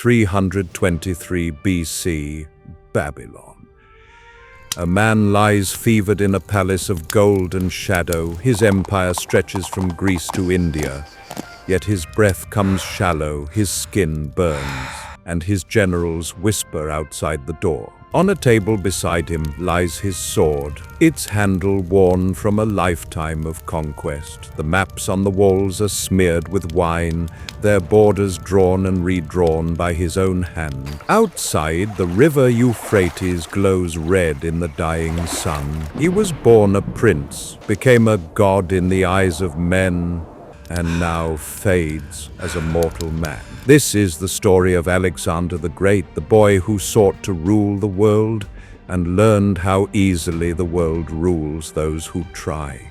323 BC, Babylon. A man lies fevered in a palace of gold and shadow. His empire stretches from Greece to India. Yet his breath comes shallow, his skin burns, and his generals whisper outside the door. On a table beside him lies his sword, its handle worn from a lifetime of conquest. The maps on the walls are smeared with wine, their borders drawn and redrawn by his own hand. Outside, the river Euphrates glows red in the dying sun. He was born a prince, became a god in the eyes of men, and now fades as a mortal man. This is the story of Alexander the Great, the boy who sought to rule the world and learned how easily the world rules those who try.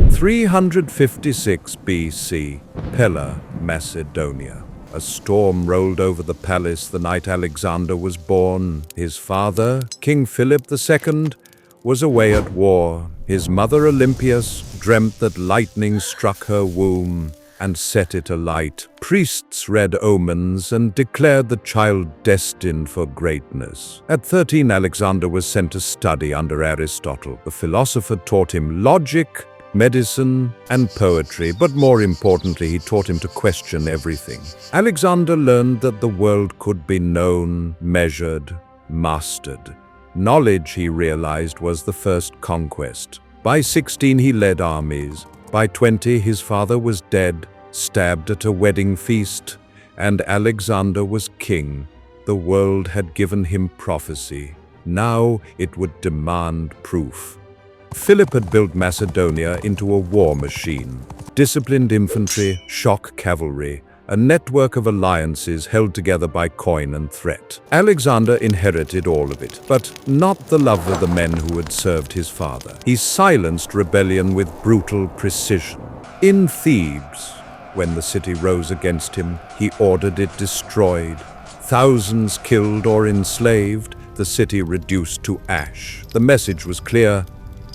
(356 BC), Pella, Macedonia. A storm rolled over the palace the night Alexander was born. His father, King Philip II, was away at war. His mother, Olympias, dreamt that lightning struck her womb and set it alight. Priests read omens and declared the child destined for greatness. At 13, Alexander was sent to study under Aristotle. The philosopher taught him logic, medicine, and poetry, but more importantly, he taught him to question everything. Alexander learned that the world could be known, measured, mastered. Knowledge, he realized, was the first conquest. By 16, he led armies. By 20, his father was dead, stabbed at a wedding feast, and Alexander was king. The world had given him prophecy. Now it would demand proof. Philip had built Macedonia into a war machine. Disciplined infantry, shock cavalry, a network of alliances held together by coin and threat. Alexander inherited all of it, but not the love of the men who had served his father. He silenced rebellion with brutal precision. In Thebes, when the city rose against him, he ordered it destroyed. Thousands killed or enslaved, the city reduced to ash. The message was clear.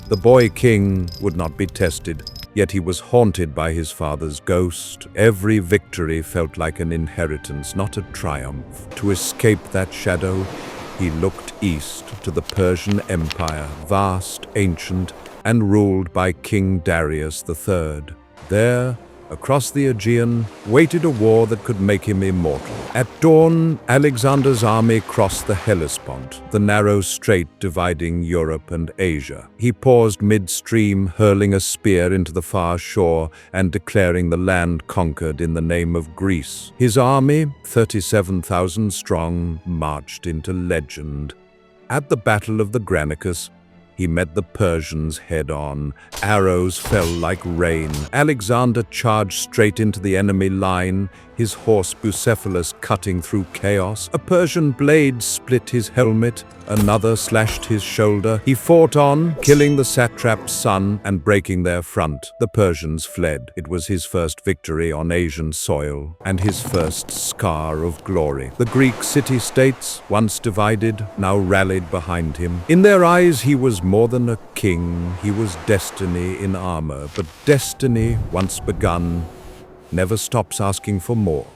The boy king would not be tested, yet he was haunted by his father's ghost. Every victory felt like an inheritance, not a triumph. To escape that shadow, he looked east to the Persian Empire, vast, ancient, and ruled by King Darius III. There, across the Aegean, waited a war that could make him immortal. At dawn, Alexander's army crossed the Hellespont, the narrow strait dividing Europe and Asia. He paused midstream, hurling a spear into the far shore and declaring the land conquered in the name of Greece. His army, 37,000 strong, marched into legend. At the Battle of the Granicus, he met the Persians head-on. Arrows fell like rain. Alexander charged straight into the enemy line, his horse Bucephalus cutting through chaos. A Persian blade split his helmet, another slashed his shoulder. He fought on, killing the satrap's son and breaking their front. The Persians fled. It was his first victory on Asian soil and his first scar of glory. The Greek city-states, once divided, now rallied behind him. In their eyes, he was more than a king. He was destiny in armor, but destiny, once begun, never stops asking for more.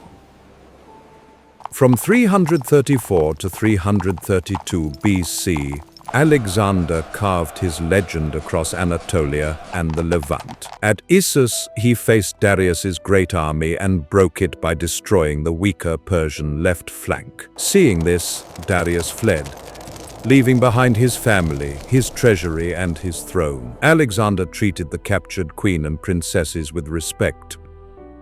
From 334 to 332 BC, Alexander carved his legend across Anatolia and the Levant. At Issus, he faced Darius's great army and broke it by destroying the weaker Persian left flank. Seeing this, Darius fled, leaving behind his family, his treasury, and his throne. Alexander treated the captured queen and princesses with respect.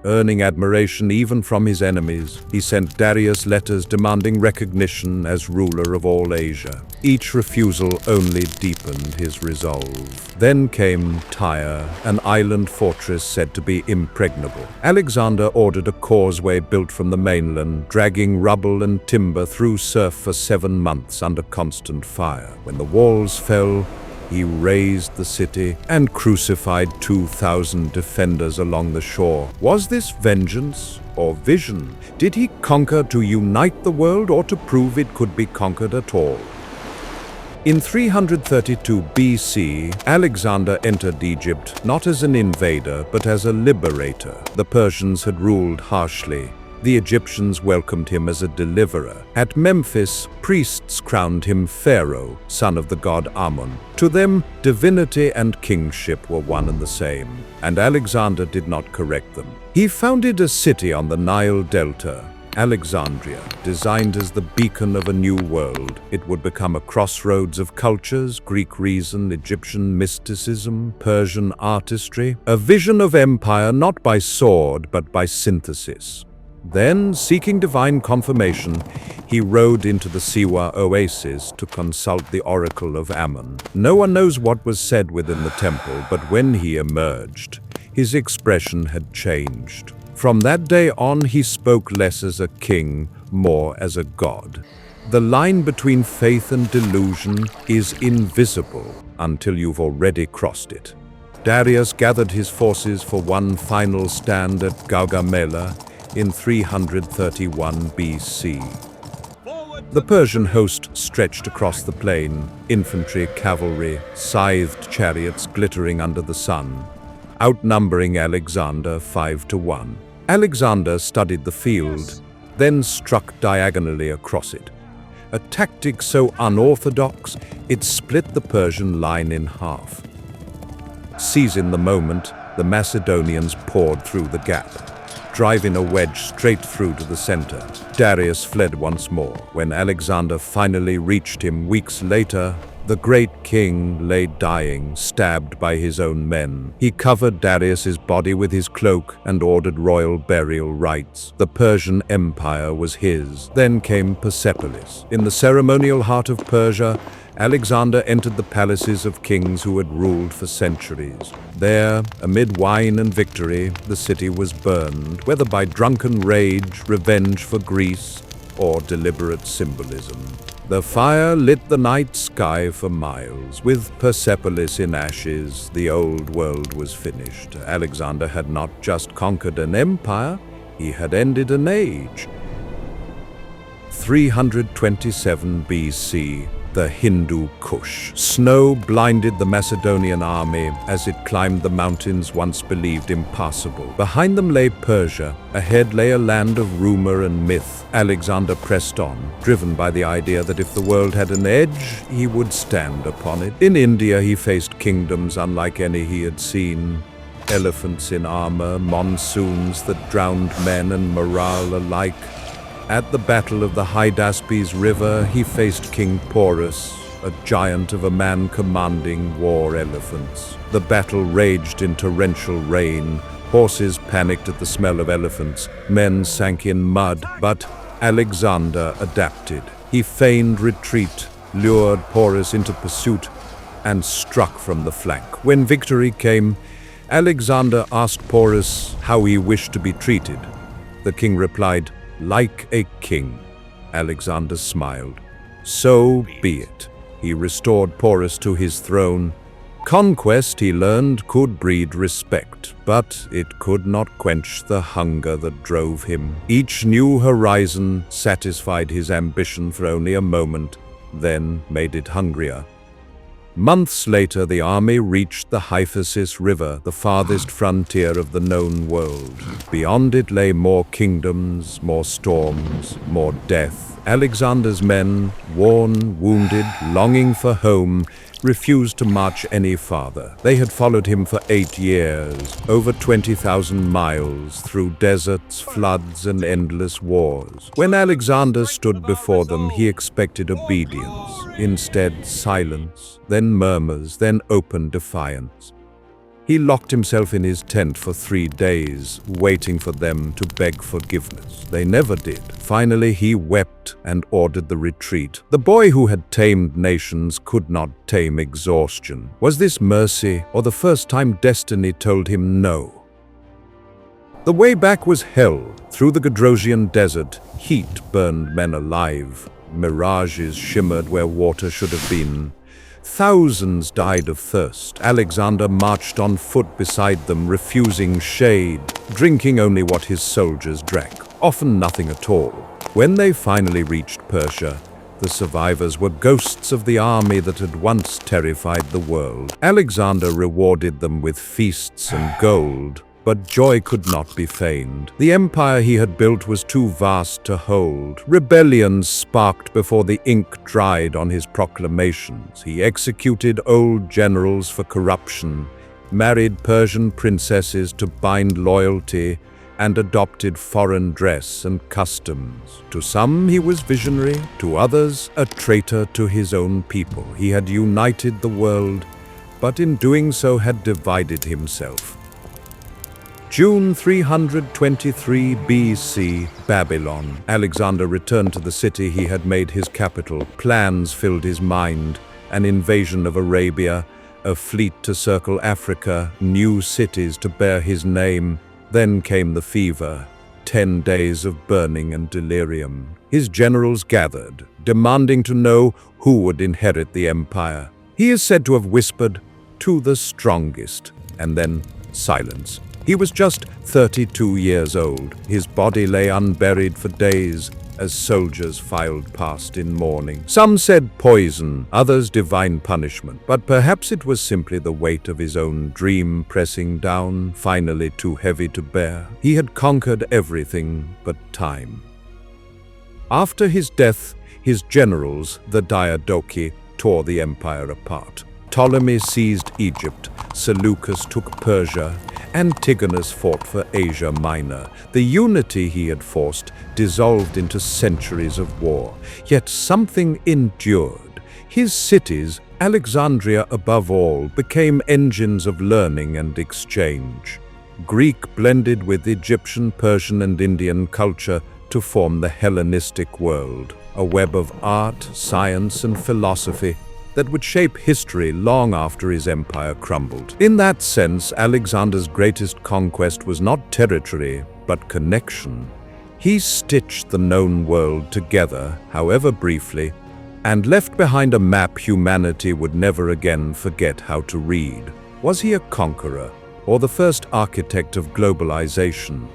Earning admiration even from his enemies, he sent Darius letters demanding recognition as ruler of all Asia. Each refusal only deepened his resolve. Then came Tyre, an island fortress said to be impregnable. Alexander ordered a causeway built from the mainland, dragging rubble and timber through surf for 7 months under constant fire. When the walls fell, he razed the city and crucified 2,000 defenders along the shore. Was this vengeance or vision? Did he conquer to unite the world or to prove it could be conquered at all? In 332 BC, Alexander entered Egypt not as an invader but as a liberator. The Persians had ruled harshly. The Egyptians welcomed him as a deliverer. At Memphis, priests crowned him Pharaoh, son of the god Amun. To them, divinity and kingship were one and the same, and Alexander did not correct them. He founded a city on the Nile Delta, Alexandria, designed as the beacon of a new world. It would become a crossroads of cultures: Greek reason, Egyptian mysticism, Persian artistry, a vision of empire not by sword but by synthesis. Then, seeking divine confirmation, he rode into the Siwa oasis to consult the oracle of Ammon. No one knows what was said within the temple, but when he emerged, his expression had changed. From that day on, he spoke less as a king, more as a god. The line between faith and delusion is invisible until you've already crossed it. Darius gathered his forces for one final stand at Gaugamela in 331 BC. The Persian host stretched across the plain, infantry, cavalry, scythed chariots glittering under the sun, outnumbering Alexander 5-1. Alexander studied the field, then struck diagonally across it. A tactic so unorthodox, it split the Persian line in half. Seizing the moment, the Macedonians poured through the gap, driving a wedge straight through to the center. Darius fled once more. When Alexander finally reached him weeks later, the great king lay dying, stabbed by his own men. He covered Darius's body with his cloak and ordered royal burial rites. The Persian Empire was his. Then came Persepolis. In the ceremonial heart of Persia, Alexander entered the palaces of kings who had ruled for centuries. There, amid wine and victory, the city was burned, whether by drunken rage, revenge for Greece, or deliberate symbolism. The fire lit the night sky for miles. With Persepolis in ashes, the old world was finished. Alexander had not just conquered an empire, he had ended an age. 327 BC, the Hindu Kush. Snow blinded the Macedonian army as it climbed the mountains once believed impassable. Behind them lay Persia. Ahead lay a land of rumor and myth. Alexander pressed on, driven by the idea that if the world had an edge, he would stand upon it. In India, he faced kingdoms unlike any he had seen. Elephants in armor, monsoons that drowned men and morale alike. At the Battle of the Hydaspes River, he faced King Porus, a giant of a man commanding war elephants. The battle raged in torrential rain. Horses panicked at the smell of elephants. Men sank in mud, but Alexander adapted. He feigned retreat, lured Porus into pursuit, and struck from the flank. When victory came, Alexander asked Porus how he wished to be treated. The king replied, "Like a king." Alexander smiled. So be it. He restored Porus to his throne. Conquest, he learned, could breed respect, but it could not quench the hunger that drove him. Each new horizon satisfied his ambition for only a moment, then made it hungrier. Months later, the army reached the Hyphasis River, the farthest frontier of the known world. Beyond it lay more kingdoms, more storms, more death. Alexander's men, worn, wounded, longing for home, refused to march any farther. They had followed him for 8 years, over 20,000 miles, through deserts, floods, and endless wars. When Alexander stood before them, he expected obedience. Instead, silence, then murmurs, then open defiance. He locked himself in his tent for 3 days, waiting for them to beg forgiveness. They never did. Finally, he wept and ordered the retreat. The boy who had tamed nations could not tame exhaustion. Was this mercy, or the first time destiny told him no? The way back was hell. Through the Gadrosian desert, heat burned men alive. Mirages shimmered where water should have been. Thousands died of thirst. Alexander marched on foot beside them, refusing shade, drinking only what his soldiers drank, often nothing at all. When they finally reached Persia, The survivors were ghosts of the army that had once terrified the world. Alexander rewarded them with feasts and gold, but joy could not be feigned. The empire he had built was too vast to hold. Rebellions sparked before the ink dried on his proclamations. He executed old generals for corruption, married Persian princesses to bind loyalty, and adopted foreign dress and customs. To some he was visionary, to others a traitor to his own people. He had united the world, but in doing so had divided himself. June 323 BC, Babylon. Alexander returned to the city he had made his capital. Plans filled his mind: an invasion of Arabia, a fleet to circle Africa, new cities to bear his name. Then came the fever, 10 days of burning and delirium. His generals gathered, demanding to know who would inherit the empire. He is said to have whispered, "To the strongest," and then silence. He was just 32 years old. His body lay unburied for days as soldiers filed past in mourning. Some said poison, others divine punishment, but perhaps it was simply the weight of his own dream pressing down, finally too heavy to bear. He had conquered everything but time. After his death, his generals, the Diadochi, tore the empire apart. Ptolemy seized Egypt, Seleucus took Persia, Antigonus fought for Asia Minor. The unity he had forced dissolved into centuries of war. Yet something endured. His cities, Alexandria above all, became engines of learning and exchange. Greek blended with Egyptian, Persian, and Indian culture to form the Hellenistic world, a web of art, science, and philosophy that would shape history long after his empire crumbled. In that sense, Alexander's greatest conquest was not territory, but connection. He stitched the known world together, however briefly, and left behind a map humanity would never again forget how to read. Was he a conqueror, or the first architect of globalization?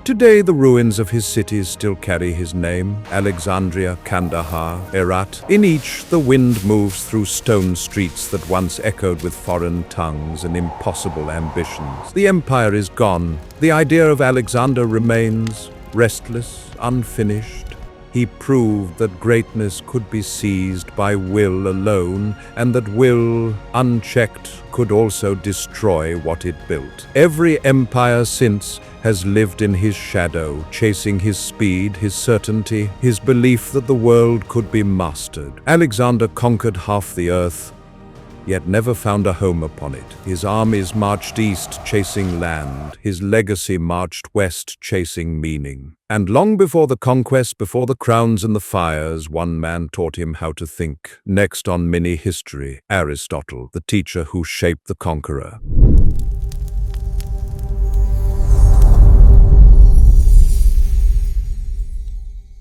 Today, the ruins of his cities still carry his name: Alexandria, Kandahar, Herat. In each, the wind moves through stone streets that once echoed with foreign tongues and impossible ambitions. The empire is gone. The idea of Alexander remains, restless, unfinished. He proved that greatness could be seized by will alone, and that will, unchecked, could also destroy what it built. Every empire since has lived in his shadow, chasing his speed, his certainty, his belief that the world could be mastered. Alexander conquered half the earth, yet never found a home upon it. His armies marched east, chasing land. His legacy marched west, chasing meaning. And long before the conquest, before the crowns and the fires, one man taught him how to think. Next on mini history, Aristotle, the teacher who shaped the conqueror.